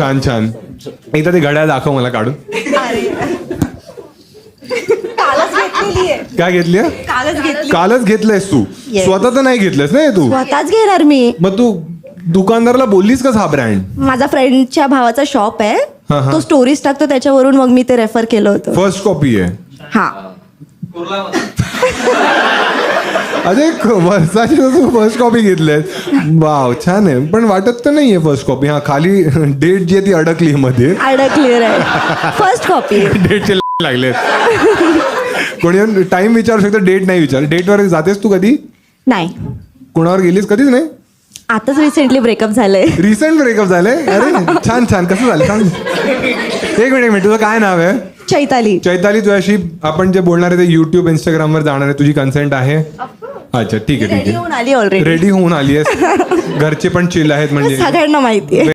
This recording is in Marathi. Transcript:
छान छान. एकदा ते घड्याळ दाखव मला काढून. कालच घेतलेली आहे. काय घेतली? कालच घेतली. कालच घेतलंयस तू? Yes. स्वतः तर नाही घेतलंस ना हे तू? स्वतःच घेणार मी. मग तू दुकानदाराला बोललीस का हा ब्रँड? माझा फ्रेंडच्या भावाचा शॉप आहे. हा. तो स्टोरीज टाकतो त्याच्यावरून मग मी ते रेफर केलं होतं. फर्स्ट कॉपी आहे. हा. अरे वर्षाची तू फर्स्ट कॉपी घेतलीस. वाव छान आहे. पण वाटत तर नाहीये फर्स्ट कॉपी. हा खाली डेट जी आहे ती अडकली मध्ये. क्लिअर आहे. First copy. डेटचे लागले. कोणी टाइम विचारू शकतो, डेट नाही विचार. डेटवर जातेस तू कधी? नाही, कोणावर गेलीस? कधीच नाही. आताच रिसेंटली ब्रेकअप झालंय. रिसेंट ब्रेकअप झालंय? अरे छान छान. कसं झालं सांग. एक मिनिट, तुझं काय नाव आहे? चैताली. चैताली, तुझ्याशी आपण जे बोलणार आहे ते युट्यूब इंस्टाग्रामवर जाणार आहे. तुझी कन्सेंट आहे? अच्छा ठीक आहे ठीक रेडी आहे. होऊन आली ऑलरेडी. रेडी होऊन आली आहेस. घरचे पण चिल आहेत म्हणजे? सगळ्यांना माहिती आहे.